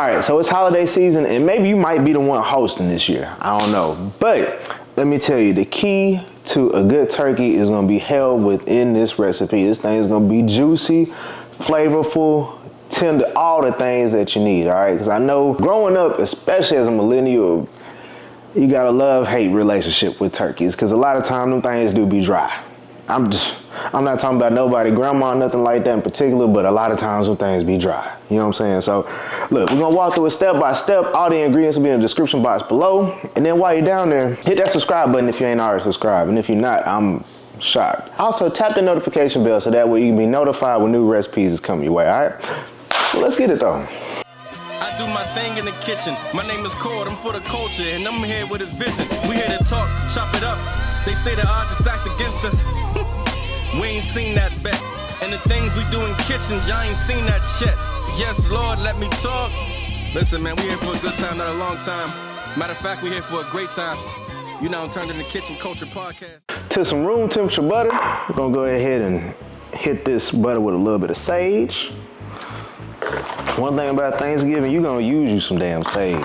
All right, so it's holiday season, and maybe you might be the one hosting this year. I don't know. But let me tell you, the key to a good turkey is gonna be held within this recipe. This thing is gonna be juicy, flavorful, tender, all the things that you need, all right? Because I know growing up, especially as a millennial, you got a love-hate relationship with turkeys, because a lot of times them things do be dry. I'm not talking about nobody, grandma, nothing like that in particular, but a lot of times them things be dry. You know what I'm saying? So look, we're gonna walk through it step by step. All the ingredients will be in the description box below. And then while you're down there, hit that subscribe button if you ain't already subscribed. And if you're not, I'm shocked. Also, tap the notification bell so that way you can be notified when new recipes is coming your way, all right? Well, let's get it though. I do my thing in the kitchen. My name is Cord, I'm for the culture, and I'm here with a vision. We here to talk, chop it up. They say the odds are stacked against us. We ain't seen that bet. And the things we do in kitchens, y'all ain't seen that yet. Yes, Lord, let me talk. Listen, man, we here for a good time, not a long time. Matter of fact, we here for a great time. You now turned in the Kitchen Culture Podcast. To some room temperature butter, we're gonna go ahead and hit this butter with a little bit of sage. One thing about Thanksgiving, you're gonna use you some damn sage.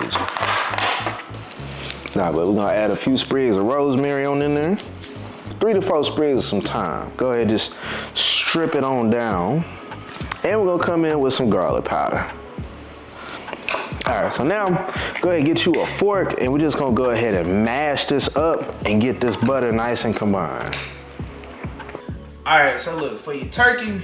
Nah, but we're gonna add a few sprigs of rosemary on in there. 3 to 4 sprigs of some thyme. Go ahead, just strip it on down. And we're gonna come in with some garlic powder. All right, so now go ahead and get you a fork, and we're just gonna go ahead and mash this up and get this butter nice and combined. All right, so look, for your turkey,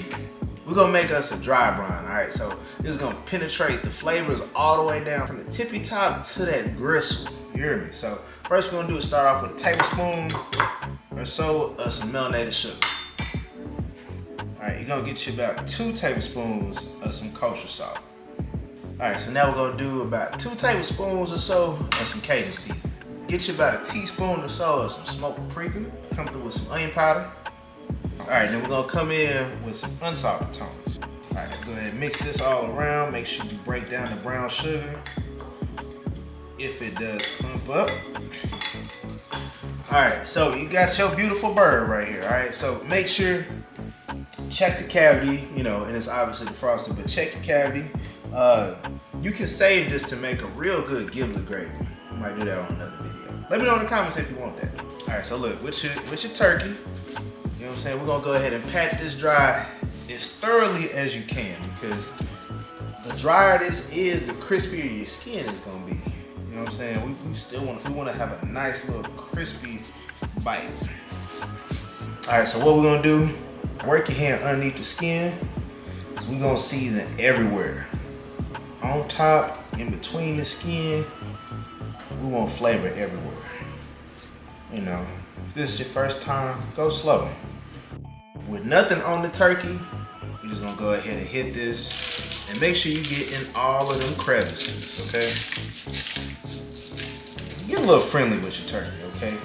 we're gonna make us a dry brine, all right? So this is gonna penetrate the flavors all the way down from the tippy top to that gristle, you hear me? So first we're gonna do is start off with a tablespoon or so of some melanated sugar. All right, you're gonna get you about 2 tablespoons of some kosher salt. All right, so now we're gonna do about 2 tablespoons or so of some Cajun seasoning. Get you about a teaspoon or so of some smoked paprika. Come through with some onion powder. All right, then we're gonna come in with some unsalted tones. All right, go ahead and mix this all around. Make sure you break down the brown sugar if it does clump up. All right, so you got your beautiful bird right here, all right? So make sure, check the cavity, you know, and it's obviously the frosting, but check your cavity. You can save this to make a real good giblet gravy. I might do that on another video. Let me know in the comments if you want that. All right, so look, with your turkey, you know what I'm saying? We're gonna go ahead and pat this dry as thoroughly as you can, because the drier this is, the crispier your skin is gonna be. You know what I'm saying? We wanna have a nice little crispy bite. All right, so what we're gonna do, work your hand underneath the skin. So we're gonna season everywhere. On top, in between the skin, we want flavor everywhere. You know, if this is your first time, go slow. With nothing on the turkey, we're just gonna go ahead and hit this and make sure you get in all of them crevices, okay? Get a little friendly with your turkey, okay?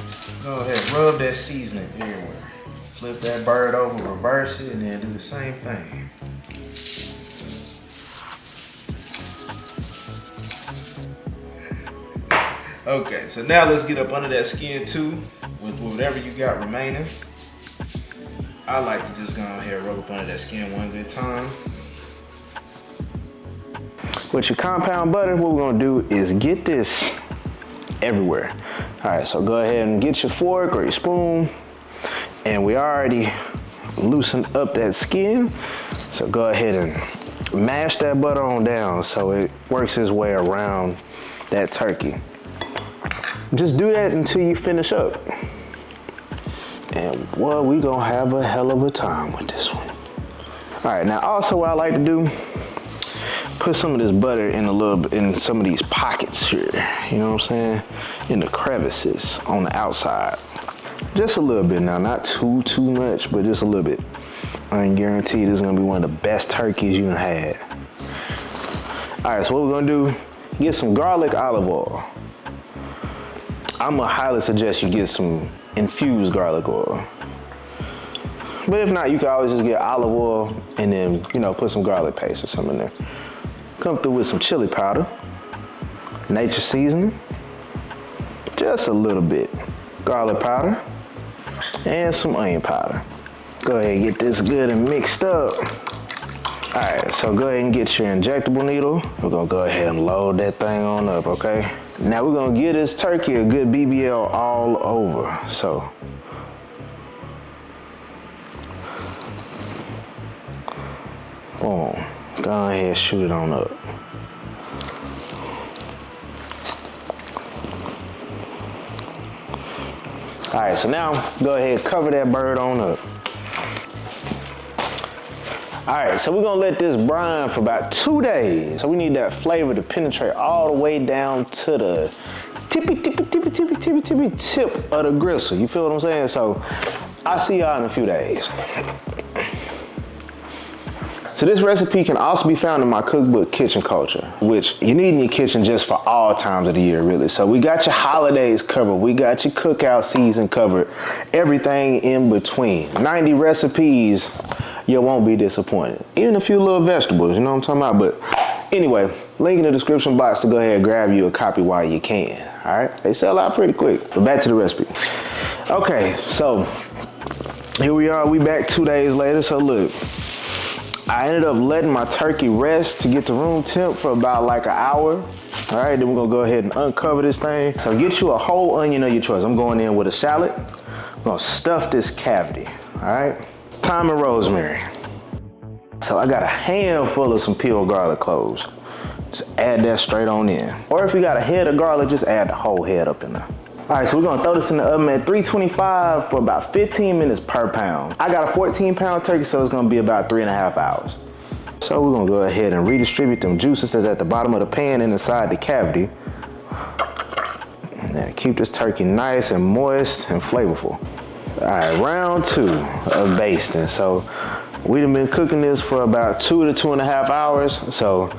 Go ahead, rub that seasoning everywhere. Flip that bird over, reverse it, and then do the same thing. Okay, so now let's get up under that skin too with whatever you got remaining. I like to just go ahead and rub up under that skin one good time. With your compound butter, what we're gonna do is get this everywhere. All right, so go ahead and get your fork or your spoon, and we already loosened up that skin. So go ahead and mash that butter on down so it works its way around that turkey. Just do that until you finish up. And boy, we gonna have a hell of a time with this one. All right, now also what I like to do, put some of this butter in some of these pockets here. You know what I'm saying? In the crevices on the outside. Just a little bit now, not too much, but just a little bit. I can guarantee this is gonna be one of the best turkeys you done had. All right, so what we're gonna do, get some garlic olive oil. I'm gonna highly suggest you get some infused garlic oil. But if not, you can always just get olive oil and then, you know, put some garlic paste or something in there. Come through with some chili powder, nature seasoning, just a little bit, garlic powder, and some onion powder. Go ahead and get this good and mixed up. All right, so go ahead and get your injectable needle. We're gonna go ahead and load that thing on up, okay? Now we're gonna give this turkey a good BBL all over, so. Boom, go ahead and shoot it on up. All right, so now go ahead and cover that bird on up. All right, so we're gonna let this brine for about 2 days. So we need that flavor to penetrate all the way down to the tippy tip of the gristle. You feel what I'm saying? So I'll see y'all in a few days. So this recipe can also be found in my cookbook, Kitchen Culture, which you need in your kitchen just for all times of the year, really. So we got your holidays covered. We got your cookout season covered. Everything in between. 90 recipes, you won't be disappointed. Even a few little vegetables, you know what I'm talking about? But anyway, link in the description box to go ahead and grab you a copy while you can, all right? They sell out pretty quick. But back to the recipe. Okay, so here we are. We back 2 days later. So look. I ended up letting my turkey rest to get to room temp for about like an hour. All right, then we're gonna go ahead and uncover this thing. So get you a whole onion of your choice. I'm going in with a shallot. I'm gonna stuff this cavity, all right? Thyme and rosemary. So I got a handful of some peeled garlic cloves. Just add that straight on in. Or if you got a head of garlic, just add the whole head up in there. All right, so we're gonna throw this in the oven at 325 for about 15 minutes per pound. I got a 14-pound turkey, so it's gonna be about 3.5 hours. So we're gonna go ahead and redistribute them juices that's at the bottom of the pan and inside the cavity. Now keep this turkey nice and moist and flavorful. All right, round 2 of basting. So we've been cooking this for about 2 to 2.5 hours. So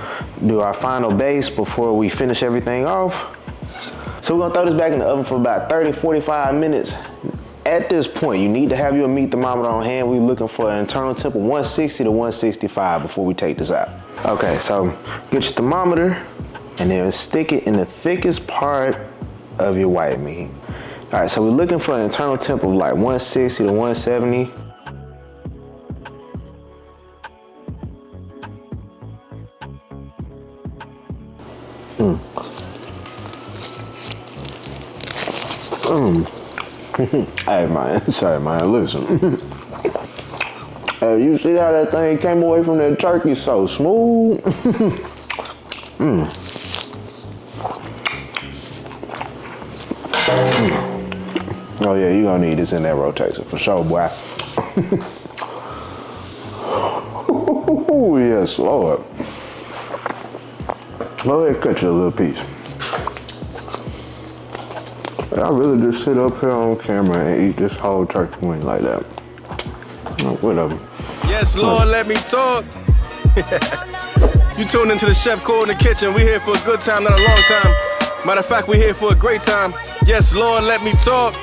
do our final baste before we finish everything off. So we're gonna throw this back in the oven for about 30, 45 minutes. At this point, you need to have your meat thermometer on hand. We're looking for an internal temp of 160 to 165 before we take this out. Okay, so get your thermometer and then stick it in the thickest part of your white meat. All right, so we're looking for an internal temp of like 160 to 170. Hey man, sorry man, listen. Hey, you see how that thing came away from that turkey so smooth? Oh yeah, you gonna need this in that rotator for sure, boy. Oh yes, Lord. Go ahead, cut you a little piece. I really just sit up here on camera and eat this whole turkey wing like that. Oh, whatever. Yes, Lord, let me talk. You tuned into the Chef Cord in the kitchen. We here for a good time, not a long time. Matter of fact, we here for a great time. Yes, Lord, let me talk.